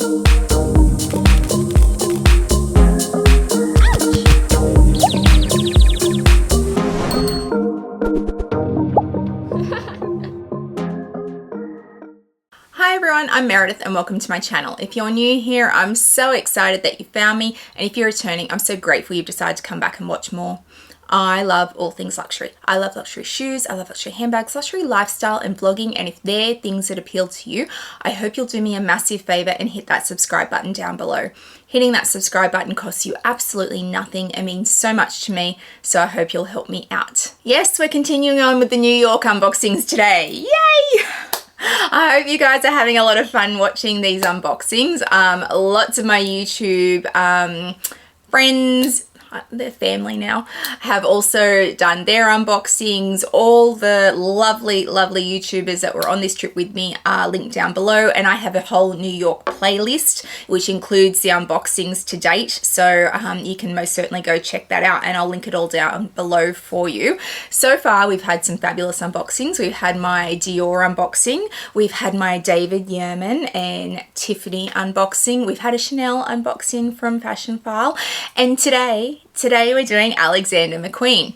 Hi everyone, I'm Meredith and welcome to my channel. If you're new here, I'm so excited that you found me, and if you're returning, I'm so grateful you've decided to come back and watch more. I love all things luxury. I love luxury shoes, I love luxury handbags, luxury lifestyle and vlogging, and if they're things that appeal to you, I hope you'll do me a massive favor and hit that subscribe button down below. Hitting that subscribe button costs you absolutely nothing and means so much to me, so I hope you'll help me out. Yes, we're continuing on with the New York unboxings today. Yay! I hope you guys are having a lot of fun watching these unboxings. Lots of my YouTube friends, they're family now, have also done their unboxings. All the lovely YouTubers that were on this trip with me are linked down below, and I have a whole New York playlist which includes the unboxings to date, so you can most certainly go check that out, and I'll link it all down below for you. So far we've had some fabulous unboxings. We've had my Dior unboxing, we've had my David Yurman and Tiffany unboxing, we've had a Chanel unboxing from Fashion File, and today we're doing Alexander McQueen.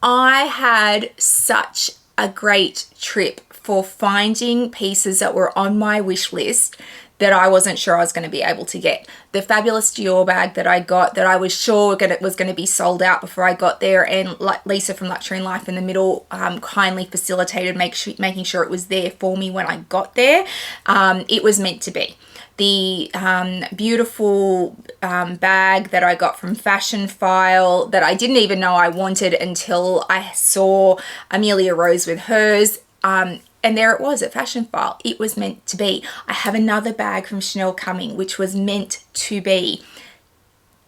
I had such a great trip for finding pieces that were on my wish list that I wasn't sure I was going to be able to get. The fabulous Dior bag that I got that I was sure was going to be sold out before I got there, and Lisa from Luxury and Life in the Middle kindly facilitated making sure it was there for me when I got there. It was meant to be. The beautiful bag that I got from Fashion File that I didn't even know I wanted until I saw Amelia Rose with hers. And there it was at Fashion File. It was meant to be. I have another bag from Chanel coming, which was meant to be.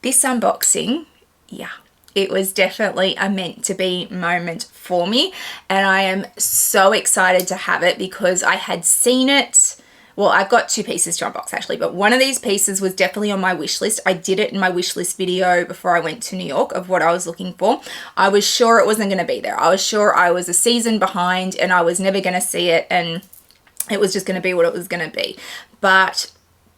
This unboxing, yeah, it was definitely a meant to be moment for me. And I am so excited to have it because I had seen it. Well, I've got two pieces to unbox actually, but one of these pieces was definitely on my wish list. I did it in my wish list video before I went to New York of what I was looking for. I was sure it wasn't going to be there. I was sure I was a season behind and I was never going to see it, and it was just going to be what it was going to be. But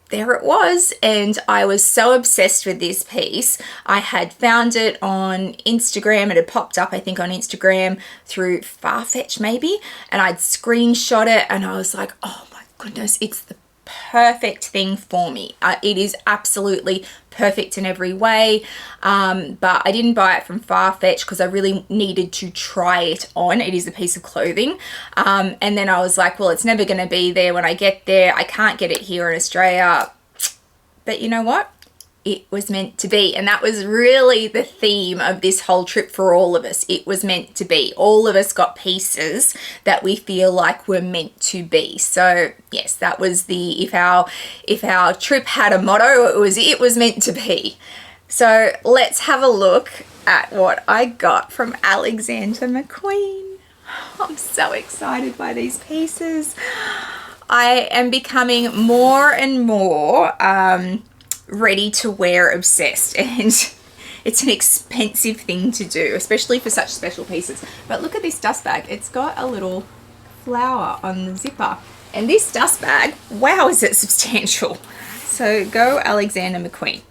there it was, and I was so obsessed with this piece. I had found it on Instagram. It had popped up, I think, on Instagram through Farfetch maybe, and I'd screenshot it and I was like, oh my goodness, it's the perfect thing for me. It is absolutely perfect in every way, but I didn't buy it from Farfetch because I really needed to try it on. It is a piece of clothing, and then I was like, well, it's never going to be there when I get there. I can't get it here in Australia, but you know what? It was meant to be, and that was really the theme of this whole trip for all of us. It was meant to be. All of us got pieces that we feel like were meant to be. So yes, that was the, if our trip had a motto, it was meant to be. So let's have a look at what I got from Alexander McQueen. I'm so excited by these pieces. I am becoming more and more ready to wear obsessed, and it's an expensive thing to do, especially for such special pieces. But look at this dust bag. It's got a little flower on the zipper, and this dust bag, wow, is it substantial. So go Alexander McQueen.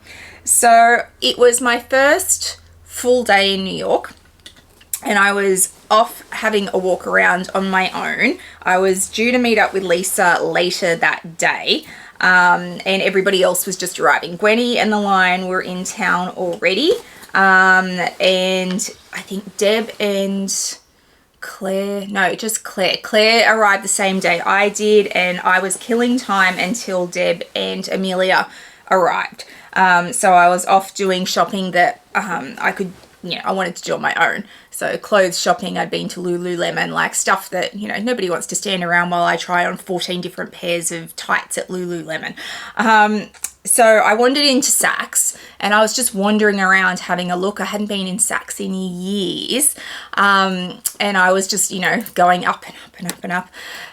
So it was my first full day in New York, and I was off having a walk around on my own. I was due to meet up with Lisa later that day, and everybody else was just arriving. Gwenny and the line were in town already, and I think Deb and Claire, no, just Claire. Claire arrived the same day I did, and I was killing time until Deb and Amelia arrived. So I was off doing shopping that I could, I wanted to do on my own. So clothes shopping, I'd been to Lululemon, like stuff that, nobody wants to stand around while I try on 14 different pairs of tights at Lululemon. So I wandered into Saks, and I was just wandering around having a look. I hadn't been in Saks in years, and I was just, going up and up and up and up,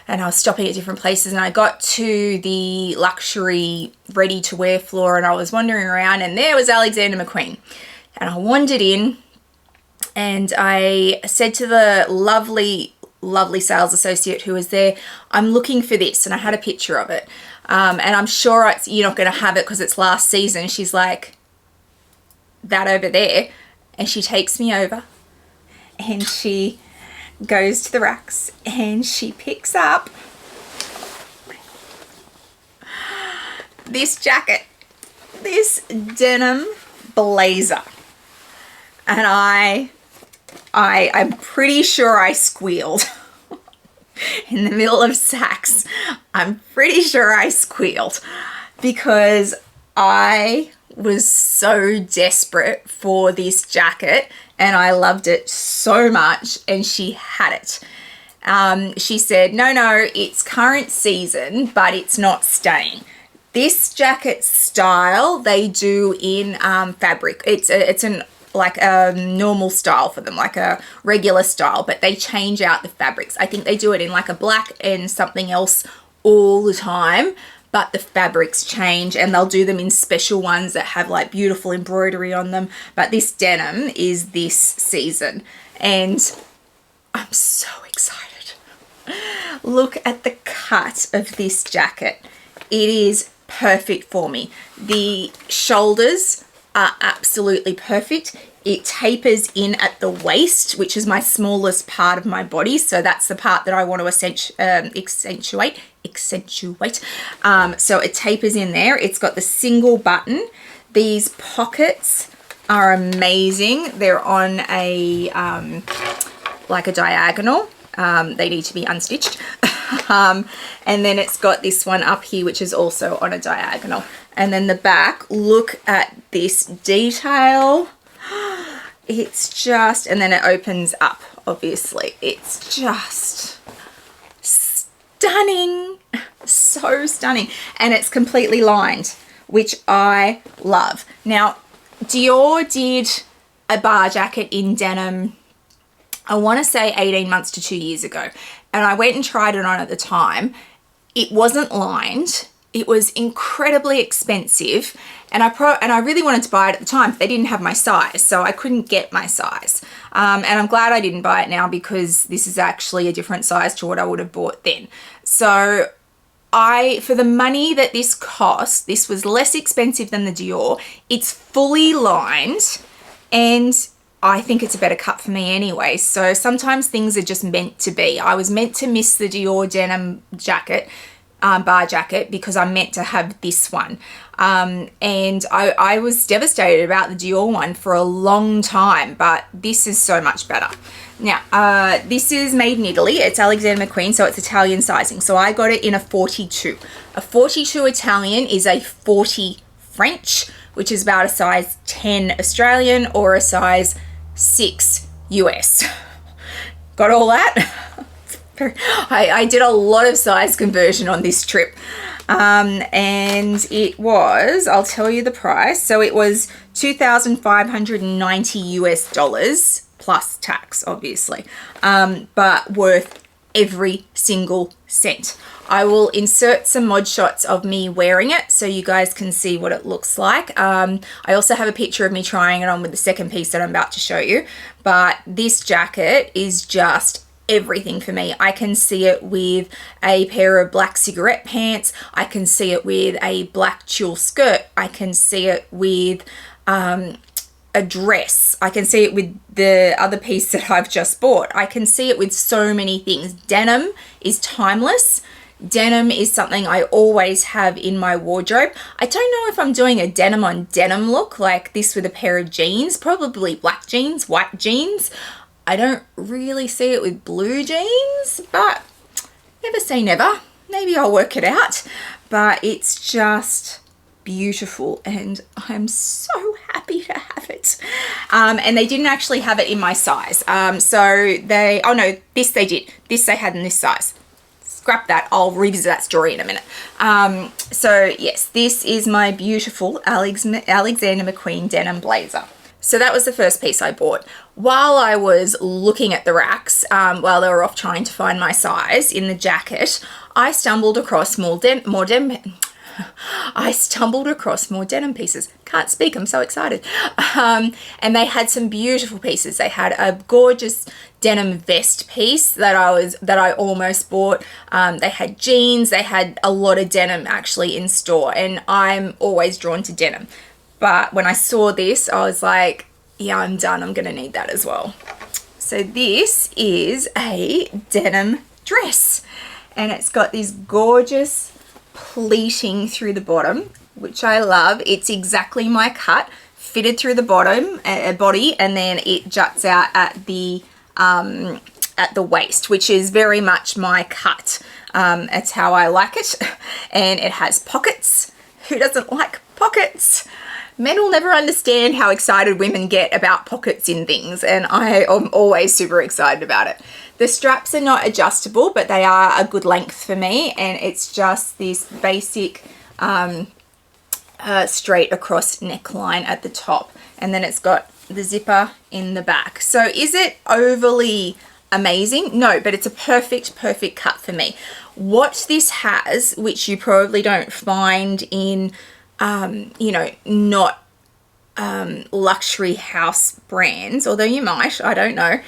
and I was stopping at different places, and I got to the luxury ready-to-wear floor, and I was wandering around, and there was Alexander McQueen. And I wandered in, and I said to the lovely sales associate who was there, I'm looking for this, and I had a picture of it. And I'm sure you're not going to have it because it's last season. She's like, that over there. And she takes me over and she goes to the racks and she picks up this jacket, this denim blazer. And I'm pretty sure I squealed in the middle of Saks. I'm pretty sure I squealed because I was so desperate for this jacket and I loved it so much, and she had it. She said, no, it's current season, but it's not staying. This jacket style they do in fabric. It's like a normal style for them, like a regular style, but they change out the fabrics. I think they do it in like a black and something else all the time, but the fabrics change, and they'll do them in special ones that have like beautiful embroidery on them. But this denim is this season, and I'm so excited. Look at the cut of this jacket. It is perfect for me. The shoulders are absolutely perfect. It tapers in at the waist, which is my smallest part of my body. So that's the part that I want to accentuate. So it tapers in there. It's got the single button. These pockets are amazing. They're on a, like a diagonal. They need to be unstitched. And then it's got this one up here, which is also on a diagonal. And then the back, look at this detail. It's just, and then it opens up, obviously. It's just stunning. So stunning. And it's completely lined, which I love. Now, Dior did a bar jacket in denim, I want to say 18 months to 2 years ago. And I went and tried it on at the time. It wasn't lined. It was incredibly expensive. And I really wanted to buy it at the time, but they didn't have my size. So I couldn't get my size. And I'm glad I didn't buy it now, because this is actually a different size to what I would have bought then. So for the money that this cost, this was less expensive than the Dior. It's fully lined, and I think it's a better cut for me anyway. So sometimes things are just meant to be. I was meant to miss the Dior denim jacket, bar jacket, because I'm meant to have this one. And I was devastated about the Dior one for a long time, but this is so much better. Now, this is made in Italy. It's Alexander McQueen, so it's Italian sizing. So I got it in a 42. A 42 Italian is a 40 French, which is about a size 10 Australian or a size 6 US. Got all that? I did a lot of size conversion on this trip. And it was, I'll tell you the price. So it was $2,590 US plus tax, obviously, but worth every single cent. I will insert some mod shots of me wearing it so you guys can see what it looks like. I also have a picture of me trying it on with the second piece that I'm about to show you, but this jacket is just everything for me. I can see it with a pair of black cigarette pants. I can see it with a black tulle skirt. I can see it with a dress. I can see it with the other piece that I've just bought. I can see it with so many things. Denim is timeless. Denim is something I always have in my wardrobe. I don't know if I'm doing a denim on denim look like this with a pair of jeans, probably black jeans, white jeans. I don't really see it with blue jeans, but never say never. Maybe I'll work it out. But it's just beautiful, and I'm so happy to have it. And they didn't actually have it in my size. So they, oh no, this they did. This they had in this size. Scrap that. I'll revisit that story in a minute. So yes, this is my beautiful Alexander McQueen denim blazer. So that was the first piece I bought. While I was looking at the racks, while they were off trying to find my size in the jacket, I stumbled across more denim I stumbled across more denim pieces. Can't speak, I'm so excited. And they had some beautiful pieces. They had a gorgeous denim vest piece that I almost bought. They had jeans. They had a lot of denim actually in store, and I'm always drawn to denim. But when I saw this, I was like, yeah, I'm done. I'm going to need that as well. So this is a denim dress, and it's got this gorgeous pleating through the bottom, which I love. It's exactly my cut, fitted through the bottom body, and then it juts out at the waist, which is very much my cut. It's how I like it. And it has pockets. Who doesn't like pockets? Men will never understand how excited women get about pockets in things, and I am always super excited about it. The straps are not adjustable, but they are a good length for me, and it's just this basic straight across neckline at the top, and then it's got the zipper in the back. So is it overly amazing? No, but it's a perfect cut for me. What this has, which you probably don't find in you know, not luxury house brands, although you might, I don't know.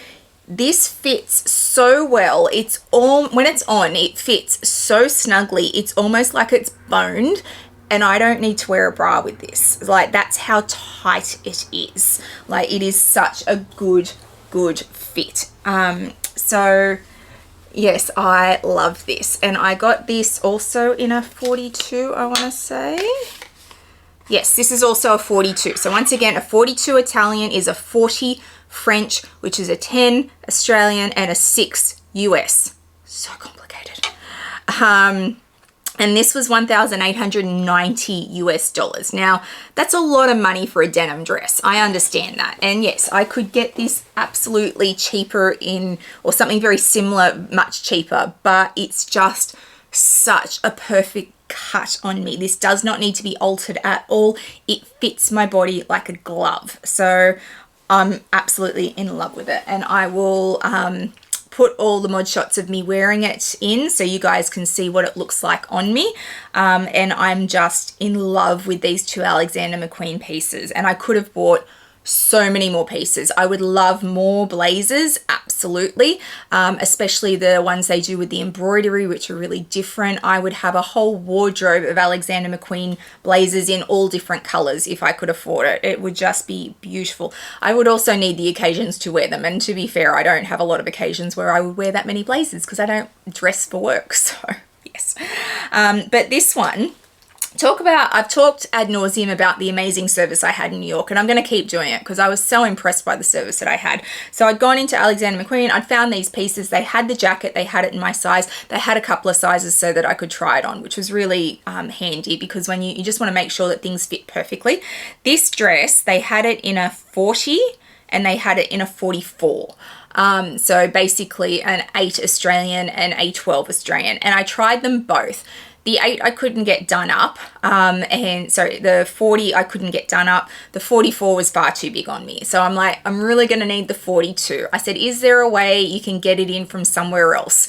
This fits so well. It's all, when it's on, it fits so snugly. It's almost like it's boned, and I don't need to wear a bra with this. Like, that's how tight it is. Like, it is such a good fit. So yes, I love this. And I got this also in a 42, I want to say. Yes, this is also a 42. So once again, a 42 Italian is a 40 French, which is a 10 Australian and a 6 US. So complicated. And this was $1,890 US. Now, that's a lot of money for a denim dress. I understand that. And yes, I could get this absolutely cheaper in, or something very similar, much cheaper, but it's just such a perfect cut on me. This does not need to be altered at all. It fits my body like a glove. So I'm absolutely in love with it. And I will put all the mod shots of me wearing it in so you guys can see what it looks like on me. And I'm just in love with these two Alexander McQueen pieces. And I could have bought so many more pieces. I would love more blazers, absolutely, especially the ones they do with the embroidery, which are really different. I would have a whole wardrobe of Alexander McQueen blazers in all different colors if I could afford it. It would just be beautiful. I would also need the occasions to wear them, and to be fair, I don't have a lot of occasions where I would wear that many blazers because I don't dress for work, so yes. But this one, I've talked ad nauseum about the amazing service I had in New York, and I'm going to keep doing it because I was so impressed by the service that I had. So I'd gone into Alexander McQueen, I'd found these pieces, they had the jacket, they had it in my size, they had a couple of sizes so that I could try it on, which was really handy because when you just want to make sure that things fit perfectly. This dress, they had it in a 40 and they had it in a 44. So basically an 8 Australian and a 12 Australian, and I tried them both. The 8 I couldn't get done up, and so the 40 I couldn't get done up. The 44 was far too big on me. So I'm like, I'm really going to need the 42. I said, is there a way you can get it in from somewhere else?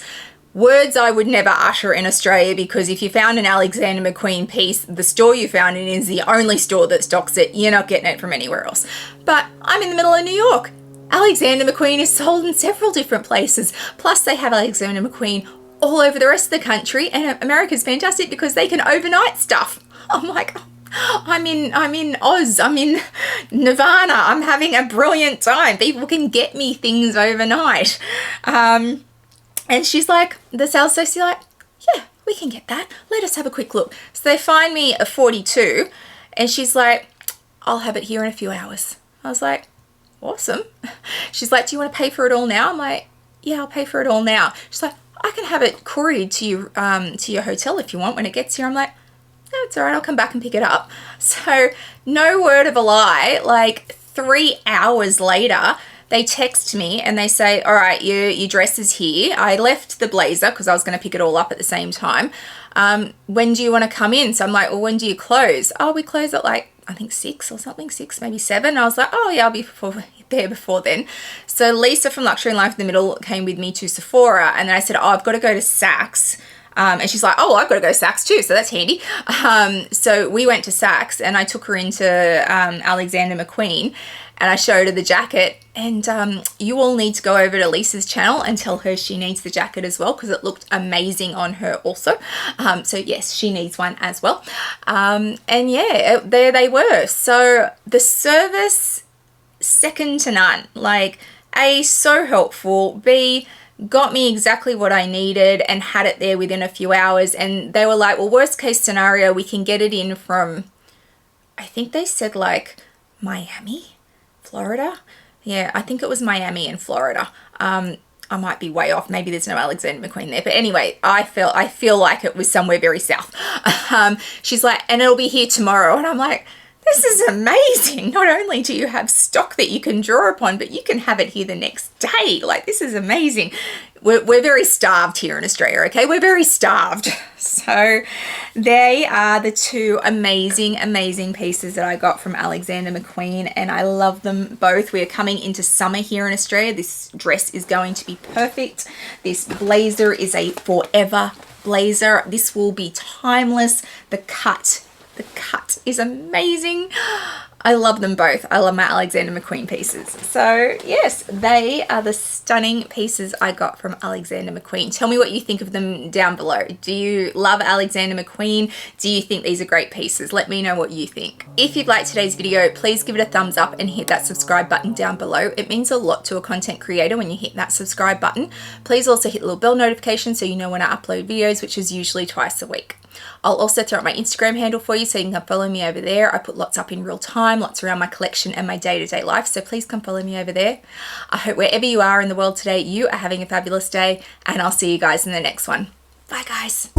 Words I would never utter in Australia, because if you found an Alexander McQueen piece, the store you found it in is the only store that stocks it. You're not getting it from anywhere else. But I'm in the middle of New York. Alexander McQueen is sold in several different places. Plus they have Alexander McQueen all over the rest of the country, and America's fantastic because they can overnight stuff. I'm like, I'm in Oz, I'm in Nirvana, I'm having a brilliant time. People can get me things overnight. And she's like, the sales associate, like, yeah, we can get that. Let us have a quick look. So they find me a 42, and she's like, I'll have it here in a few hours. I was like, awesome. She's like, do you want to pay for it all now? I'm like, yeah, I'll pay for it all now. She's like, I can have it couriered to your hotel if you want when it gets here. I'm like, no, it's all right, I'll come back and pick it up. So no word of a lie, like 3 hours later, they text me and they say, all right, your dress is here. I left the blazer because I was going to pick it all up at the same time. When do you want to come in? So I'm like, well, when do you close? Oh, we close at like, I think 6 or something, 6, maybe 7. I was like, oh yeah, I'll be there before then. So Lisa from Luxury and Life in the Middle came with me to Sephora, and then I said, oh, I've got to go to Saks And she's like, oh, I've got to go to Saks too, so that's handy. So we went to Saks and I took her into Alexander McQueen and I showed her the jacket. And you all need to go over to Lisa's channel and tell her she needs the jacket as well, because it looked amazing on her also. So yes, she needs one as well. And yeah, there they were. So the service, second to none. Like, A, so helpful. B, got me exactly what I needed and had it there within a few hours. And they were like, well, worst case scenario, we can get it in from, I think they said like Miami, Florida. Yeah, I think it was Miami and Florida. I might be way off. Maybe there's no Alexander McQueen there. But anyway, I feel like it was somewhere very south. She's like, and it'll be here tomorrow. And I'm like, this is amazing. Not only do you have stock that you can draw upon, but you can have it here the next day. Like, this is amazing. We're very starved here in Australia, okay? We're very starved. So they are the two amazing, amazing pieces that I got from Alexander McQueen, and I love them both. We are coming into summer here in Australia. This dress is going to be perfect. This blazer is a forever blazer. This will be timeless. The cut is amazing. I love them both. I love my Alexander McQueen pieces. So yes, they are the stunning pieces I got from Alexander McQueen. Tell me what you think of them down below. Do you love Alexander McQueen? Do you think these are great pieces? Let me know what you think. If you've liked today's video, please give it a thumbs up and hit that subscribe button down below. It means a lot to a content creator when you hit that subscribe button. Please also hit the little bell notification so you know when I upload videos, which is usually twice a week. I'll also throw up my Instagram handle for you so you can come follow me over there. I put lots up in real time, lots around my collection and my day-to-day life, so please come follow me over there. I hope wherever you are in the world today, you are having a fabulous day, and I'll see you guys in the next one. Bye, guys.